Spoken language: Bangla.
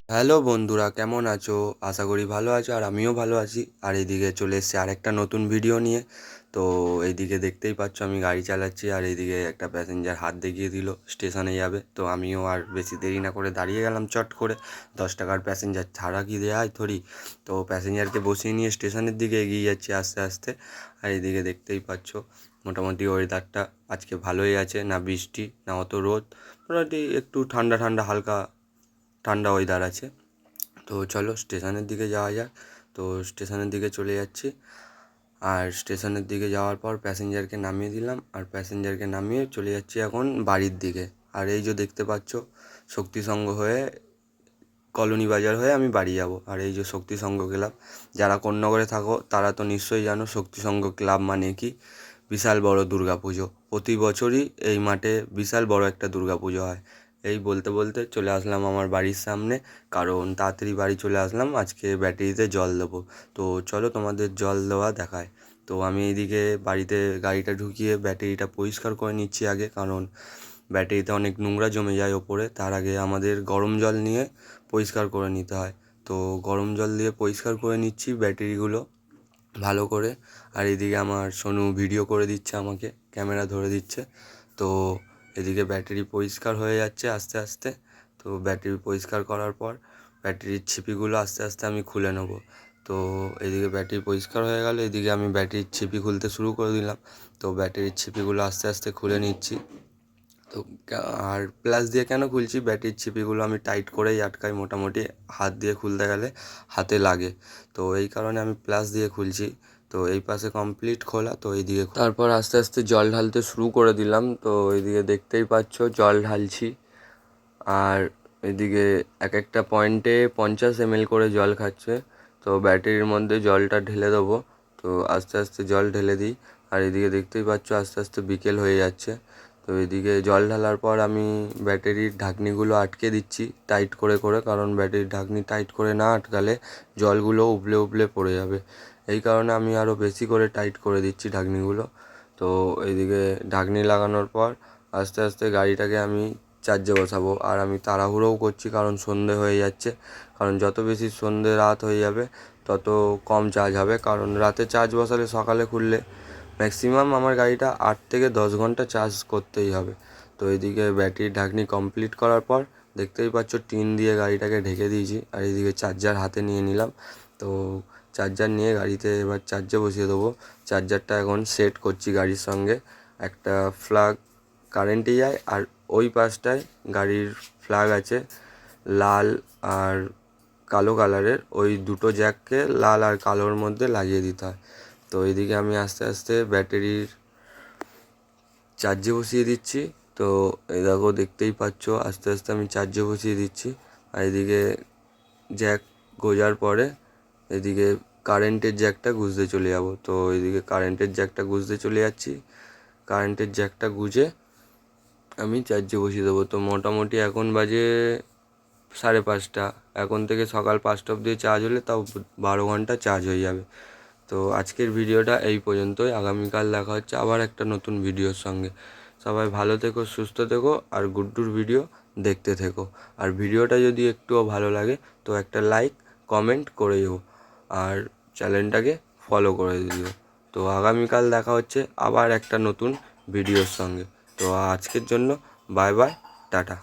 হ্যালো বন্ধুরা, কেমন আছো? আশা করি ভালো আছো, আর আমিও ভালো আছি। আর এইদিকে চলে এসেছি আরেকটা নতুন ভিডিও নিয়ে। তো এইদিকে দেখতেই পাচ্ছ আমি গাড়ি চালাচ্ছি, আর এইদিকে একটা প্যাসেঞ্জার হাত দেখিয়ে দিল স্টেশনে যাবে। তো আমিও আর বেশি দেরি না করে দাঁড়িয়ে গেলাম চট করে। 10 টাকার প্যাসেঞ্জার ছাড়া কি দেয়া হয় থরি। তো প্যাসেঞ্জারকে বসিয়ে নিয়ে স্টেশনের দিকে এগিয়ে যাচ্ছি আস্তে আস্তে। আর এইদিকে দেখতেই পাচ্ছ মোটামুটি ওয়েদারটা আজকে ভালোই আছে, না বৃষ্টি না অত রোদ। মোটামুটি একটু ঠান্ডা ঠান্ডা, হালকা ঠান্ডা ওয়েদার আছে। তো চলো স্টেশনের দিকে যাওয়া যাক। তো স্টেশনের দিকে চলে যাচ্ছি। আর স্টেশনের দিকে যাওয়ার পর প্যাসেঞ্জারকে নামিয়ে দিলাম, আর প্যাসেঞ্জারকে নামিয়ে চলে যাচ্ছি এখন বাড়ির দিকে। আর এই যে দেখতে পাচ্ছ, শক্তিসংঘ হয়ে কলোনি বাজার হয়ে আমি বাড়ি যাব। আর এই যে শক্তিসংঘ ক্লাব, যারা কোন্নগরে থাকো তারা তো নিশ্চয়ই জানো শক্তিসংঘ ক্লাব মানে কি। বিশাল বড় দুর্গা পুজো প্রতি বছরই এই মাঠে বিশাল বড় একটা দুর্গা পুজো হয়। এই বলতে বলতে চলে আসলাম আমার বাড়ির সামনে, কারণ তাড়াতাড়ি বাড়ি চলে আসলাম, আজকে ব্যাটারিতে জল দেবো। তো চলো তোমাদের জল দেওয়া দেখায়। তো আমি এইদিকে বাড়িতে গাড়িটা ঢুকিয়ে ব্যাটারিটা পরিষ্কার করে নিচ্ছি আগে, কারণ ব্যাটারিতে অনেক নোংরা জমে যায় ওপরে। তার আগে আমাদের গরম জল নিয়ে পরিষ্কার করে নিতে হয়। তো গরম জল দিয়ে পরিষ্কার করে নিচ্ছি ব্যাটারিগুলো ভালো করে। আর এদিকে আমার সোনু ভিডিও করে দিচ্ছে, আমাকে ক্যামেরা ধরে দিচ্ছে। তো এদিকে ব্যাটারি পরিষ্কার হয়ে যাচ্ছে আস্তে আস্তে। তো ব্যাটারি পরিষ্কার করার পর ব্যাটারির ছিপিগুলো আস্তে আস্তে আমি খুলে নেব। তো এদিকে ব্যাটারি পরিষ্কার হয়ে গেল, এদিকে আমি ব্যাটারির ছিপি খুলতে শুরু করে দিলাম। তো ব্যাটারির ছিপিগুলো আস্তে আস্তে খুলে নিচ্ছি। তো আর প্লাস দিয়ে কেন খুলছি, ব্যাটারির ছিপিগুলো আমি টাইট করেই আটকাই, মোটামুটি হাত দিয়ে খুলতে গেলে হাতে লাগে। তো এই কারণে আমি প্লাস দিয়ে খুলছি। তো এই পাশে কমপ্লিট খোলা, তো এইদিকে তারপর আস্তে আস্তে জল ঢালতে শুরু করে দিলাম। তো এইদিকে দেখতেই পাচ্ছ জল ঢালছি। আর এদিকে এক একটা পয়েন্টে 50 ml করে জল খাচ্ছে। তো ব্যাটারির মধ্যে জলটা ঢেলে দেবো। তো আস্তে আস্তে জল ঢেলে দিই। আর এদিকে দেখতেই পাচ্ছ আস্তে আস্তে বিকেল হয়ে যাচ্ছে। তো এদিকে জল ঢালার পর আমি ব্যাটারির ঢাকনিগুলো আটকে দিচ্ছি টাইট করে করে, কারণ ব্যাটারির ঢাকনি টাইট করে না আটকালে জলগুলো উবলে উবলে পড়ে যাবে। এই কারণে আমি আরও বেশি করে টাইট করে দিচ্ছি ঢাকনিগুলো। তো এইদিকে ঢাকনি লাগানোর পর আস্তে আস্তে গাড়িটাকে আমি চার্জে বসাবো। আর আমি তাড়াহুড়োও করছি, কারণ সন্ধে হয়ে যাচ্ছে। কারণ যত বেশি সন্ধে রাত হয়ে যাবে তত কম চার্জ হবে, কারণ রাতে চার্জ বসালে সকালে খুললে ম্যাক্সিমাম আমার গাড়িটা 8 থেকে 10 ঘন্টা চার্জ করতেই হবে। তো এইদিকে ব্যাটারির ঢাকনি কমপ্লিট করার পর দেখতেই পাচ্ছ টিন দিয়ে গাড়িটাকে ঢেকে দিয়েছি। আর এইদিকে চার্জার হাতে নিয়ে নিলাম। তো চার্জার নিয়ে গাড়িতে এবার চার্জে বসিয়ে দেবো। চার্জারটা এখন সেট করছি গাড়ির সঙ্গে। একটা ফ্ল্যাগ কারেন্টে যায়, আর ওই পাশটায় গাড়ির ফ্ল্যাগ আছে লাল আর কালো কালারের। ওই দুটো জ্যাককে লাল আর কালোর মধ্যে লাগিয়ে দিতে হয়। তো এইদিকে আমি আস্তে আস্তে ব্যাটারির চার্জে বসিয়ে দিচ্ছি। তো এই দেখো দেখতেই পাচ্ছ আস্তে আস্তে আমি চার্জে বসিয়ে দিচ্ছি। আর এদিকে জ্যাক গোজার পরে এদিকে কারেন্টের জ্যাকটা গুঁজতে চলে যাব। তো এদিকে কারেন্টের জ্যাকটা গুঁজতে চলে যাচ্ছি। কারেন্টের জ্যাকটা গুঁজে আমি চার্জে বসিয়ে দেবো। তো মোটামুটি এখন বাজে 5:30। এখন থেকে সকাল 5টা অবধি চার্জ হলে তাও 12 ঘন্টা চার্জ হয়ে যাবে। তো আজকের ভিডিওটা এই পর্যন্তই। আগামীকাল দেখা হচ্ছে আবার একটা নতুন ভিডিওর সঙ্গে। সবাই ভালো থেকো, সুস্থ থেকো, আর গুড্ডুর ভিডিও দেখতে থেকো। আর ভিডিওটা যদি একটুও ভালো লাগে তো একটা লাইক কমেন্ট করে দিও, আর চ্যানেলটাকে ফলো করে দিও। তো আগামীকাল দেখা হচ্ছে আবার একটা নতুন ভিডিওর সঙ্গে। তো আজকের জন্য বাই বাই, টাটা।